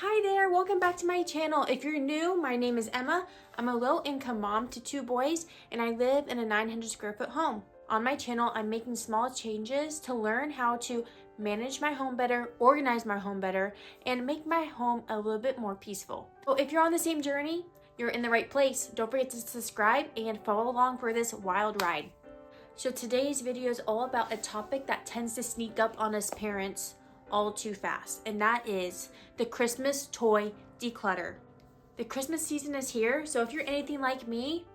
Hi there, welcome back to my channel. If you're new, my name is Emma. I'm a low-income mom to 2 boys, and I live in a 900 square foot home. On my channel, I'm making small changes to learn how to manage my home better, organize my home better, and make my home a little bit more peaceful. So if you're on the same journey, you're in the right place. Don't forget to subscribe and follow along for this wild ride. So today's video is all about a topic that tends to sneak up on us parents all too fast, and that is the Christmas toy declutter. The Christmas season is here, so if you're anything like me,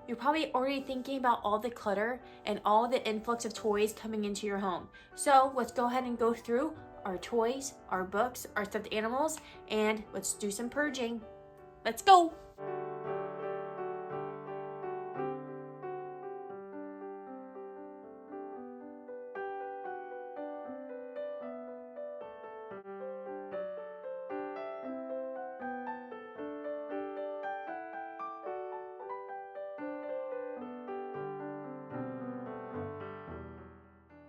you're probably already thinking about all the clutter and all the influx of toys coming into your home. So let's go ahead and go through our toys, our books, our stuffed animals, and let's do some purging. Let's go!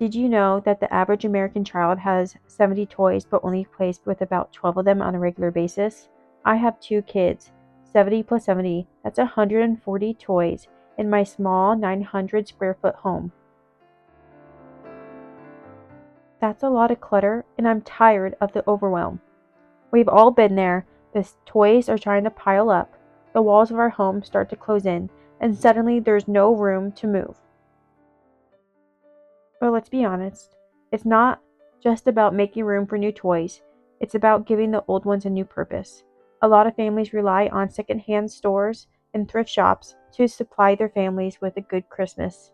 Did you know that the average American child has 70 toys but only plays with about 12 of them on a regular basis? I have 2 kids. 70 plus 70, that's 140 toys in my small 900 square foot home. That's a lot of clutter, and I'm tired of the overwhelm. We've all been there. The toys are trying to pile up, the walls of our home start to close in, and suddenly there's no room to move. But let's be honest, it's not just about making room for new toys, it's about giving the old ones a new purpose. A lot of families rely on secondhand stores and thrift shops to supply their families with a good Christmas.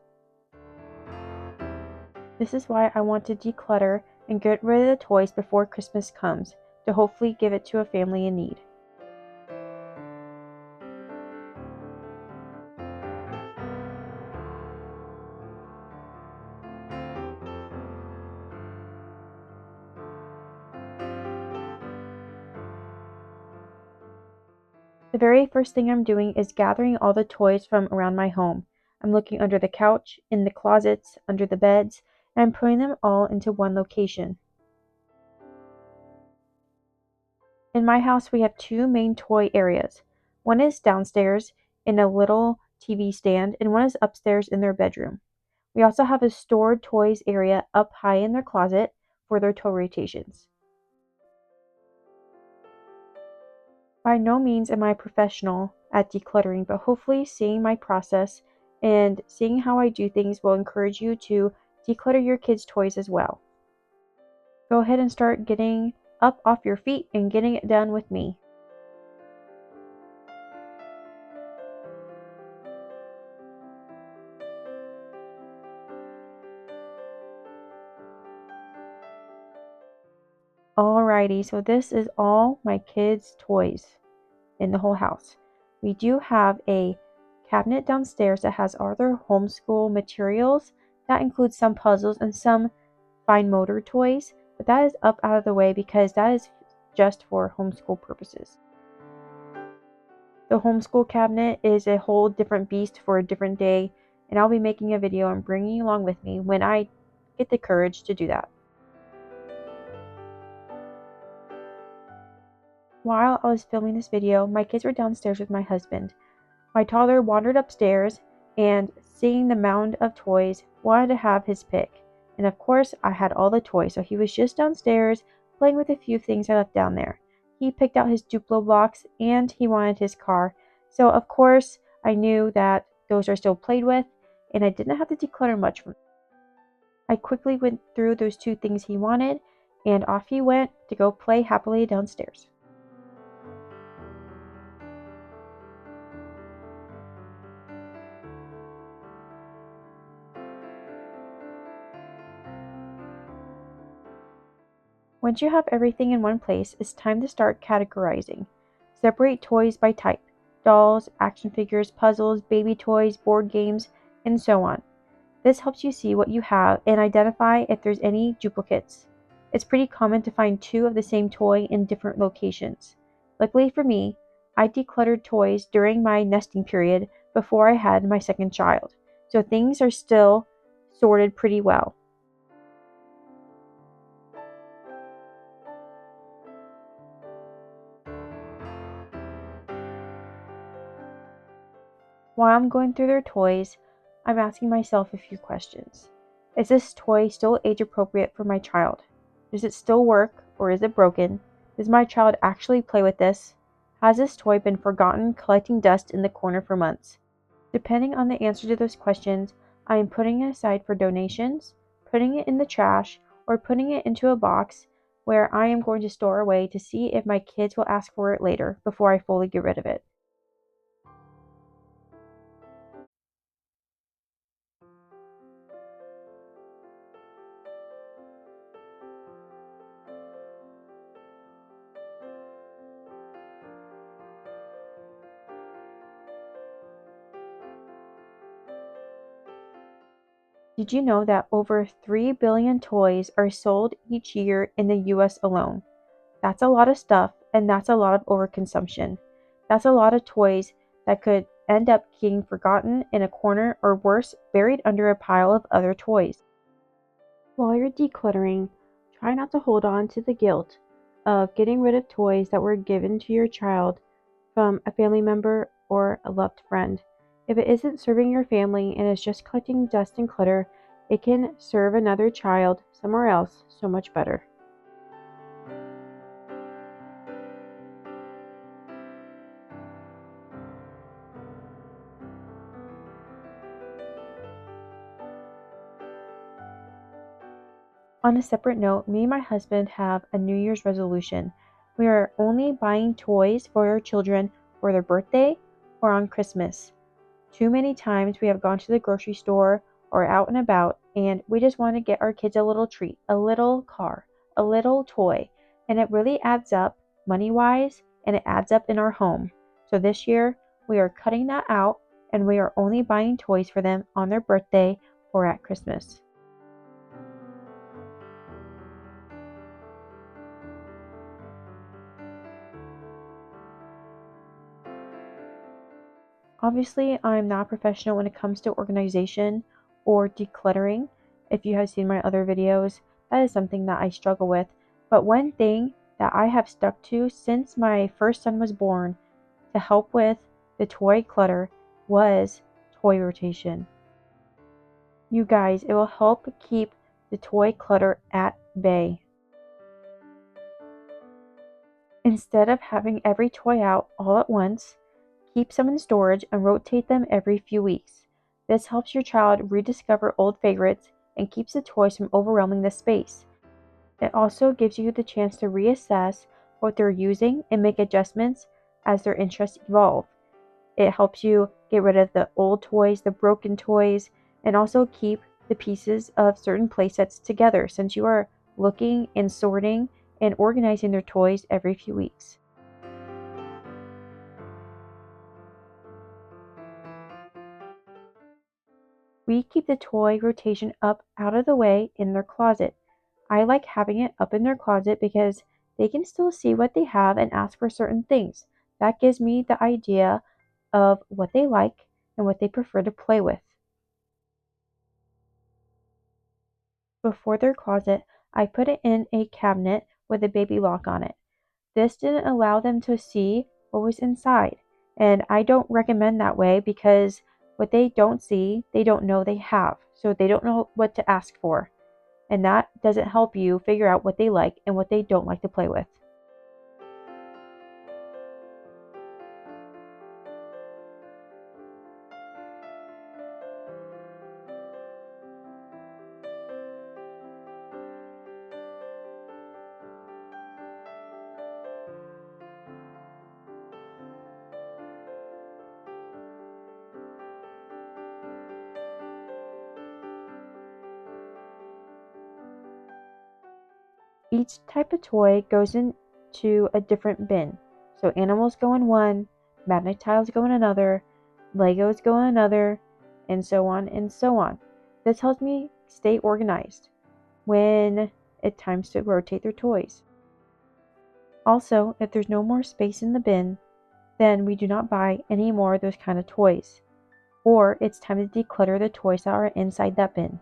This is why I want to declutter and get rid of the toys before Christmas comes, to hopefully give it to a family in need. The very first thing I'm doing is gathering all the toys from around my home. I'm looking under the couch, in the closets, under the beds, and I'm putting them all into one location. In my house, we have 2 main toy areas. One is downstairs in a little TV stand, and one is upstairs in their bedroom. We also have a stored toys area up high in their closet for their toy rotations. By no means am I a professional at decluttering, but hopefully seeing my process and seeing how I do things will encourage you to declutter your kids' toys as well. Go ahead and start getting up off your feet and getting it done with me. Alrighty, so this is all my kids' toys in the whole house. We do have a cabinet downstairs that has all their homeschool materials. That includes some puzzles and some fine motor toys, but that is up out of the way because that is just for homeschool purposes. The homeschool cabinet is a whole different beast for a different day, and I'll be making a video and bringing you along with me when I get the courage to do that. While I was filming this video, my kids were downstairs with my husband. My toddler wandered upstairs and, seeing the mound of toys, wanted to have his pick. And of course, I had all the toys, so he was just downstairs playing with a few things I left down there. He picked out his Duplo blocks and he wanted his car. So of course, I knew that those are still played with and I didn't have to declutter much from them. I quickly went through those 2 things he wanted and off he went to go play happily downstairs. Once you have everything in one place, it's time to start categorizing. Separate toys by type: dolls, action figures, puzzles, baby toys, board games, and so on. This helps you see what you have and identify if there's any duplicates. It's pretty common to find 2 of the same toy in different locations. Luckily for me, I decluttered toys during my nesting period before I had my second child, so things are still sorted pretty well. While I'm going through their toys, I'm asking myself a few questions. Is this toy still age appropriate for my child? Does it still work or is it broken? Does my child actually play with this? Has this toy been forgotten collecting dust in the corner for months? Depending on the answer to those questions, I am putting it aside for donations, putting it in the trash, or putting it into a box where I am going to store away to see if my kids will ask for it later before I fully get rid of it. Did you know that over 3 billion toys are sold each year in the US alone? That's a lot of stuff, and that's a lot of overconsumption. That's a lot of toys that could end up getting forgotten in a corner or worse, buried under a pile of other toys. While you're decluttering, try not to hold on to the guilt of getting rid of toys that were given to your child from a family member or a loved friend. If it isn't serving your family and is just collecting dust and clutter, it can serve another child somewhere else so much better. On a separate note, me and my husband have a New Year's resolution. We are only buying toys for our children for their birthday or on Christmas. Too many times we have gone to the grocery store or out and about, and we just want to get our kids a little treat, a little car, a little toy, and it really adds up money wise and it adds up in our home. So this year we are cutting that out and we are only buying toys for them on their birthday or at Christmas. Obviously, I'm not a professional when it comes to organization or decluttering. If you have seen my other videos, that is something that I struggle with. But one thing that I have stuck to since my first son was born to help with the toy clutter was toy rotation. You guys, it will help keep the toy clutter at bay. Instead of having every toy out all at once, keep some in storage and rotate them every few weeks. This helps your child rediscover old favorites and keeps the toys from overwhelming the space. It also gives you the chance to reassess what they're using and make adjustments as their interests evolve. It helps you get rid of the old toys, the broken toys, and also keep the pieces of certain playsets together since you are looking and sorting and organizing their toys every few weeks. We keep the toy rotation up out of the way in their closet. I like having it up in their closet because they can still see what they have and ask for certain things. That gives me the idea of what they like and what they prefer to play with. Before their closet, I put it in a cabinet with a baby lock on it. This didn't allow them to see what was inside, and I don't recommend that way because what they don't see, they don't know they have, so they don't know what to ask for, and that doesn't help you figure out what they like and what they don't like to play with. Each type of toy goes into a different bin. So animals go in one, magnet tiles go in another, Legos go in another, and so on and so on. This helps me stay organized when it's time to rotate their toys. Also, if there's no more space in the bin, then we do not buy any more of those kind of toys. Or it's time to declutter the toys that are inside that bin.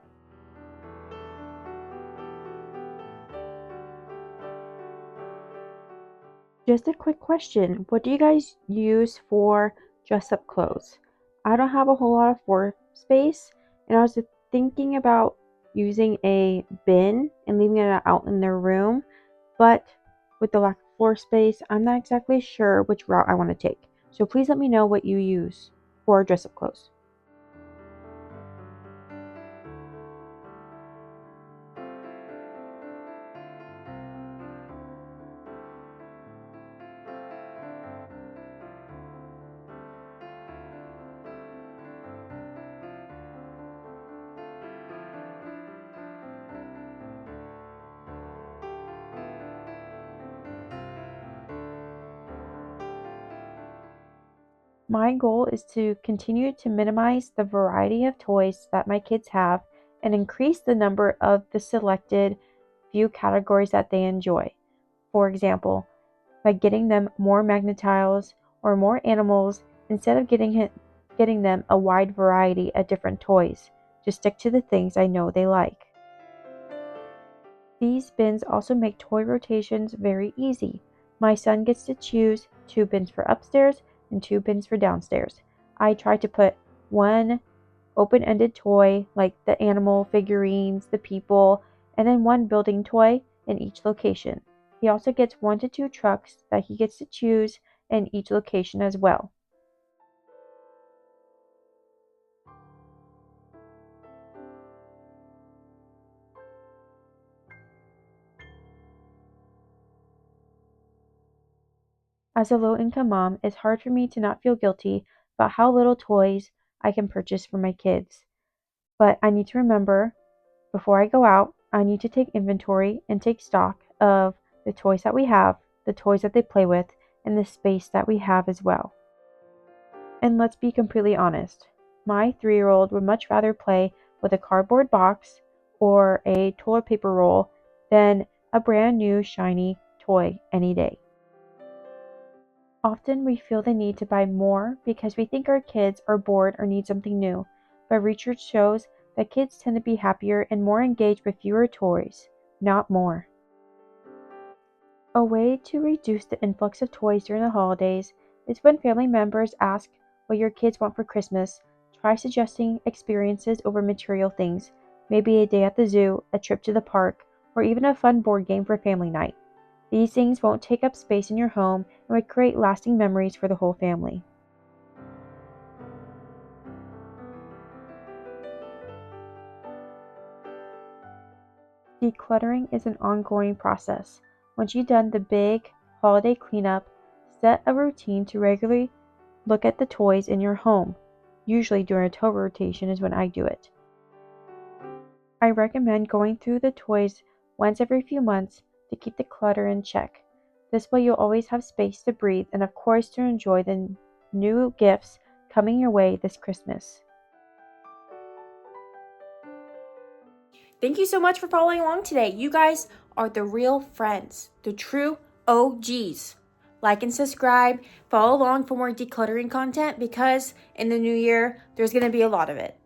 Just a quick question. What do you guys use for dress up clothes? I don't have a whole lot of floor space, and I was thinking about using a bin and leaving it out in their room, but with the lack of floor space, I'm not exactly sure which route I want to take. So please let me know what you use for dress up clothes. My goal is to continue to minimize the variety of toys that my kids have and increase the number of the selected few categories that they enjoy. For example, by getting them more magnetiles or more animals instead of getting them a wide variety of different toys. Just stick to the things I know they like. These bins also make toy rotations very easy. My son gets to choose 2 bins for upstairs and 2 bins for downstairs. I try to put one open-ended toy like the animal figurines, the people, and then one building toy in each location. He also gets 1 to 2 trucks that he gets to choose in each location as well. As a low-income mom, it's hard for me to not feel guilty about how little toys I can purchase for my kids. But I need to remember before I go out, I need to take inventory and take stock of the toys that we have, the toys that they play with, and the space that we have as well. And let's be completely honest, my 3-year-old would much rather play with a cardboard box or a toilet paper roll than a brand new shiny toy any day. Often we feel the need to buy more because we think our kids are bored or need something new, but research shows that kids tend to be happier and more engaged with fewer toys, not more. A way to reduce the influx of toys during the holidays is when family members ask what your kids want for Christmas, try suggesting experiences over material things, maybe a day at the zoo, a trip to the park, or even a fun board game for family night. These things won't take up space in your home and would create lasting memories for the whole family. Decluttering is an ongoing process. Once you've done the big holiday cleanup, set a routine to regularly look at the toys in your home. Usually during a toy rotation is when I do it. I recommend going through the toys once every few months to keep the clutter in check. This way you'll always have space to breathe and of course to enjoy the new gifts coming your way this Christmas. Thank you so much for following along today. You guys are the real friends, the true OGs. Like and subscribe, follow along for more decluttering content because in the new year, there's going to be a lot of it.